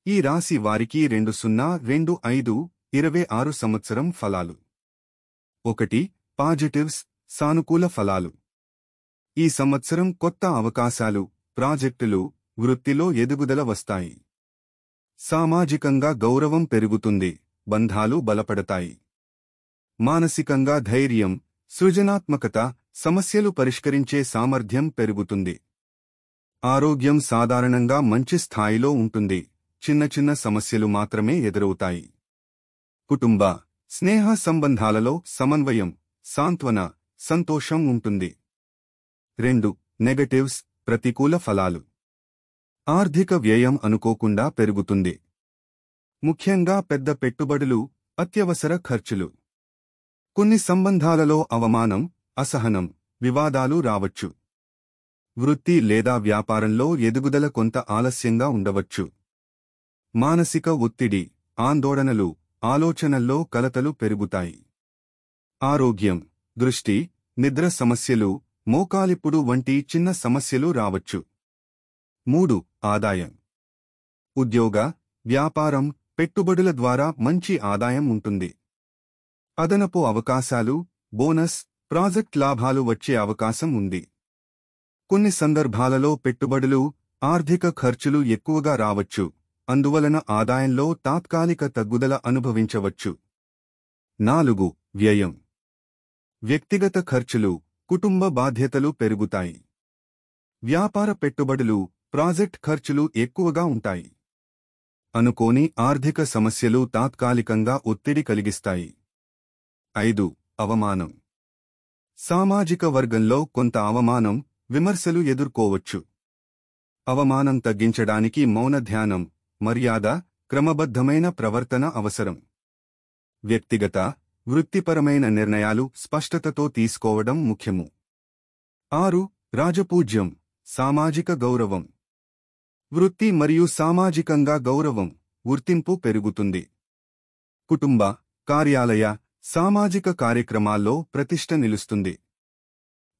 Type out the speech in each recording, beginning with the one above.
ఈ రాశి వారికి 2025-26 సంవత్సరం ఫలాలు. 1. పాజిటివ్స్, సానుకూల ఫలాలు. ఈ సంవత్సరం కొత్త అవకాశాలు, ప్రాజెక్టులు, వృత్తిలో ఎదుగుదల వస్తాయి. సామాజికంగా గౌరవం పెరుగుతుంది, బంధాలు బలపడతాయి. మానసికంగా ధైర్యం, సృజనాత్మకత, సమస్యలు పరిష్కరించే సామర్థ్యం పెరుగుతుంది. ఆరోగ్యం సాధారణంగా మంచి స్థాయిలో ఉంటుంది, చిన్న చిన్న సమస్యలు మాత్రమే ఎదురవుతాయి. కుటుంబ, స్నేహ సంబంధాలలో సమన్వయం, సాంత్వన, సంతోషం ఉంటుంది. 2. నెగటివ్స్, ప్రతికూల ఫలాలు. ఆర్థిక వ్యయం అనుకోకుండా పెరుగుతుంది. ముఖ్యంగా పెద్ద పెట్టుబడులు, అత్యవసర ఖర్చులు. కొన్ని సంబంధాలలో అవమానం, అసహనం, వివాదాలు రావచ్చు. వృత్తి లేదా వ్యాపారంలో ఎదుగుదల కొంత ఆలస్యంగా ఉండవచ్చు. మానసిక ఒత్తిడి, ఆందోళనలు, ఆలోచనల్లో కలతలు పెరుగుతాయి. ఆరోగ్యం, దృష్టి, నిద్ర సమస్యలు, మోకాలిప్పుడు వంటి చిన్న సమస్యలు రావచ్చు. 3. ఆదాయం. ఉద్యోగ, వ్యాపారం, పెట్టుబడుల ద్వారా మంచి ఆదాయం ఉంటుంది. అదనపు అవకాశాలు, బోనస్, ప్రాజెక్ట్ లాభాలు వచ్చే అవకాశం ఉంది. కొన్ని సందర్భాలలో పెట్టుబడులు, ఆర్థిక ఖర్చులు ఎక్కువగా రావచ్చు, అందువలన ఆదాయంలో తాత్కాలిక తగ్గుదల అనుభవించవచ్చు. 4. వ్యయం. వ్యక్తిగత ఖర్చులు, కుటుంబ బాధ్యతలు పెరుగుతాయి. వ్యాపార పెట్టుబడులు, ప్రాజెక్ట్ ఖర్చులు ఎక్కువగా ఉంటాయి. అనుకోని ఆర్థిక సమస్యలు తాత్కాలికంగా ఒత్తిడి కలిగిస్తాయి. 5. అవమానం. సామాజిక వర్గంలో కొంత అవమానం, విమర్శలు ఎదుర్కోవచ్చు. అవమానం తగ్గించడానికి మౌన ధ్యానం, మర్యాద, క్రమబద్ధమైన ప్రవర్తన అవసరం. వ్యక్తిగత, వృత్తిపరమైన నిర్ణయాలు స్పష్టతతో తీసుకోవడం ముఖ్యము. 6. రాజపూజ్యం, సామాజిక గౌరవం. వృత్తి మరియు సామాజికంగా గౌరవం, గుర్తింపు పెరుగుతుంది. కుటుంబ, కార్యాలయ, సామాజిక కార్యక్రమాల్లో ప్రతిష్ట నిలుస్తుంది.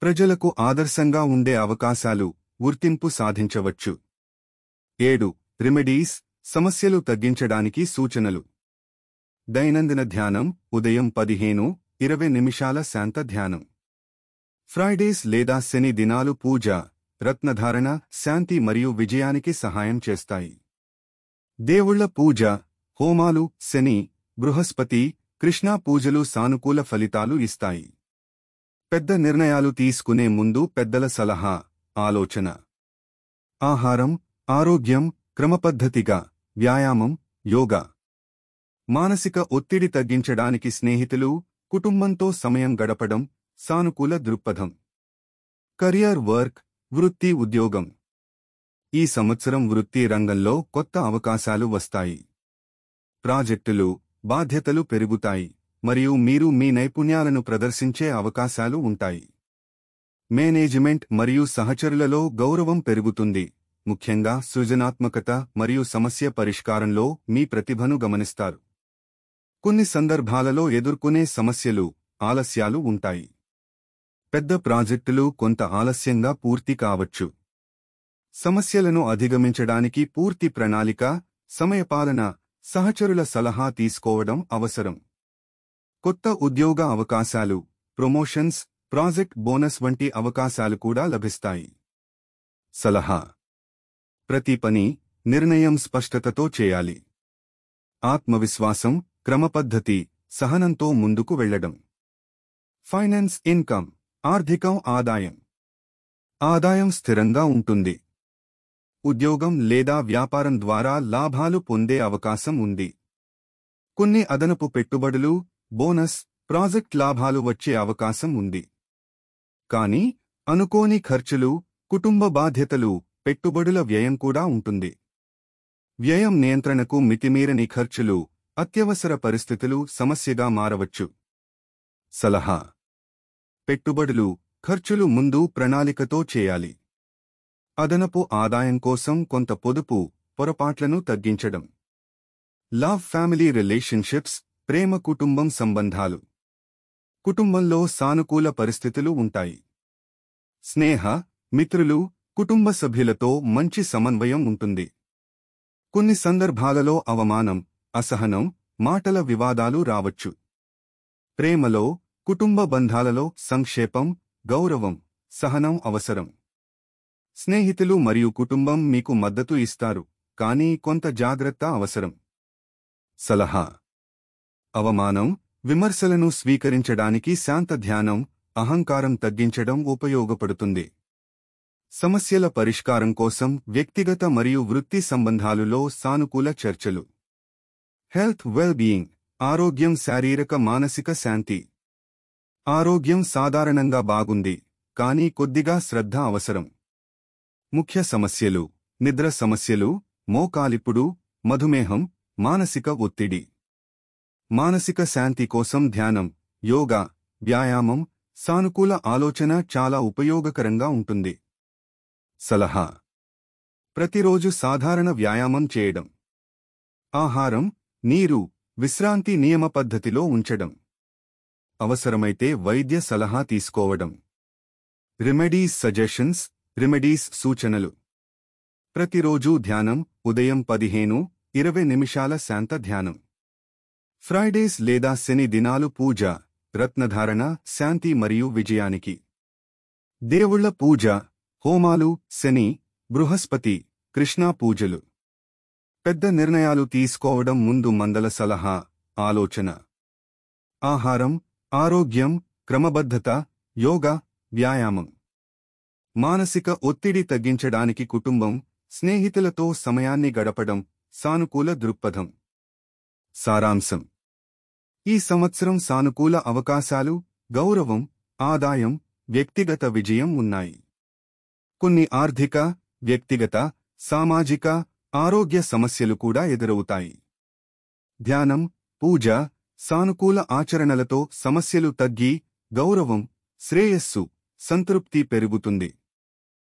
ప్రజలకు ఆదర్శంగా ఉండే అవకాశాలు, గుర్తింపు సాధించవచ్చు. 7. రెమెడీస్, సమస్యలు తగ్గించడానికి సూచనలు. దైనందిన ధ్యానం, ఉదయం 15-20 నిమిషాల శాంత ధ్యానం. ఫ్రైడేస్ లేదా శని దినాలు పూజ, రత్నధారణ, శాంతి మరియు విజయానికి సహాయం చేస్తాయి. దేవుళ్ల పూజ, హోమాలు, శని, బృహస్పతి, కృష్ణా పూజలు సానుకూల ఫలితాలు ఇస్తాయి. పెద్ద నిర్ణయాలు తీసుకునే ముందు పెద్దల సలహా, ఆలోచన. ఆహారం, ఆరోగ్యం, క్రమపద్ధతిగా, వ్యాయామం, యోగా. మానసిక ఒత్తిడి తగ్గించడానికి స్నేహితులు, కుటుంబంతో సమయం గడపడం, సానుకూల దృక్పథం. కెరియర్ వర్క్, వృత్తి ఉద్యోగం. ఈ సంవత్సరం వృత్తి రంగంలో కొత్త అవకాశాలు వస్తాయి. ప్రాజెక్టులు, బాధ్యతలు పెరుగుతాయి, మరియు మీరు మీ నైపుణ్యాలను ప్రదర్శించే అవకాశాలు ఉంటాయి. మేనేజ్మెంట్ మరియు సహచరులలో గౌరవం పెరుగుతుంది, ముఖ్యంగా సృజనాత్మకత మరియు సమస్య పరిష్కారంలో మీ ప్రతిభను గమనిస్తారు. కొన్ని సందర్భాలలో ఎదుర్కొనే సమస్యలు, ఆలస్యాలు ఉంటాయి. పెద్ద ప్రాజెక్టులు కొంత ఆలస్యంగా పూర్తి కావచ్చు. సమస్యలను అధిగమించడానికి పూర్తి ప్రణాళిక, సమయపాలన, సహచరుల సలహా తీసుకోవడం అవసరం. కొత్త ఉద్యోగ అవకాశాలు, ప్రమోషన్స్, ప్రాజెక్ట్ బోనస్ వంటి అవకాశాలు కూడా లభిస్తాయి. సలహా. ప్రతి పని, నిర్ణయం స్పష్టతతో చేయాలి. ఆత్మవిశ్వాసం, క్రమపద్ధతి, సహనంతో ముందుకు వెళ్లడం. ఫైనాన్స్ ఇన్కమ్, ఆర్థికం ఆదాయం. ఆదాయం స్థిరంగా ఉంటుంది. ఉద్యోగం లేదా వ్యాపారం ద్వారా లాభాలు పొందే అవకాశం ఉంది. కొన్ని అదనపు పెట్టుబడులు, బోనస్, ప్రాజెక్ట్ లాభాలు వచ్చే అవకాశం ఉంది. కానీ అనుకోని ఖర్చులు, కుటుంబ బాధ్యతలు, పెట్టుబడుల వ్యయం కూడా ఉంటుంది. వ్యయం నియంత్రణకు మితిమీరని ఖర్చులు, అత్యవసర పరిస్థితులు సమస్యగా మారవచ్చు. సలహా. పెట్టుబడులు, ఖర్చులు ముందు ప్రణాళికతో చేయాలి. అదనపు ఆదాయం కోసం కొంత పొదుపు, పొరపాట్లను తగ్గించడం. లవ్ ఫ్యామిలీ రిలేషన్షిప్స్, ప్రేమ కుటుంబం సంబంధాలు. కుటుంబంలో సానుకూల పరిస్థితులు ఉంటాయి. స్నేహ, మిత్రులు, కుటుంబ సభ్యులతో మంచి సమన్వయం ఉంటుంది. కొన్ని సందర్భాలలో అవమానం, అసహనం, మాటల వివాదాలు రావచ్చు. ప్రేమలో, కుటుంబ బంధాలలో సంక్షేపం, గౌరవం, సహనం అవసరం. స్నేహితులు మరియు కుటుంబం మీకు మద్దతు ఇస్తారు, కానీ కొంత జాగ్రత్త అవసరం. సలహా: అవమానం, విమర్శలను స్వీకరించడానికి శాంత ధ్యానం, అహంకారం తగ్గించడం ఉపయోగపడుతుంది. సమస్యల పరిష్కారం కోసం వ్యక్తిగత మరియు వృత్తి సంబంధాలులో సానుకూల చర్చలు. హెల్త్ వెల్-బీయింగ్, ఆరోగ్యం, శారీరక మానసిక శాంతి. ఆరోగ్యం సాధారణంగా బాగుంది, కానీ కొద్దిగా శ్రద్ధ అవసరం. ముఖ్య సమస్యలు: నిద్ర సమస్యలు, మోకాలిప్పుడు, మధుమేహం, మానసిక ఒత్తిడి. మానసిక శాంతి కోసం ధ్యానం, యోగా, వ్యాయామం, సానుకూల ఆలోచన చాలా ఉపయోగకరంగా ఉంటుంది. సలహా: ప్రతిరోజు సాధారణ వ్యాయామం చేయడం. ఆహారం, నీరు, విశ్రాంతి నియమ పద్ధతిలో ఉంచడం. అవసరమైతే వైద్య సలహా తీసుకోవడం. రెమెడీస్ సజెషన్స్, రెమెడీస్ సూచనలు. ప్రతిరోజూ ధ్యానం, ఉదయం 15-20 నిమిషాల శాంత ధ్యానం. ఫ్రైడేస్ లేదా శని దినాలు పూజ, రత్నధారణ, శాంతి మరియు విజయానికి. దేవుళ్ళ పూజ, హోమాలు, శని, బృహస్పతి, కృష్ణా పూజలు. పెద్ద నిర్ణయాలు తీసుకోవడం ముందు మందల సలహా, ఆలోచన. ఆహారం, ఆరోగ్యం, క్రమబద్ధత, యోగా, వ్యాయామం. మానసిక ఒత్తిడి తగ్గించడానికి కుటుంబం, స్నేహితులతో సమయాన్ని గడపడం, సానుకూల దృక్పథం. సారాంశం: ఈ సంవత్సరం సానుకూల అవకాశాలు, గౌరవం, ఆదాయం, వ్యక్తిగత విజయం ఉన్నాయి. కొన్ని ఆర్థిక, వ్యక్తిగత, సామాజిక, ఆరోగ్య సమస్యలు కూడా ఎదురవుతాయి. ధ్యానం, పూజ, సానుకూల ఆచరణలతో సమస్యలు తగ్గి, గౌరవం, శ్రేయస్సు, సంతృప్తి పెరుగుతుంది.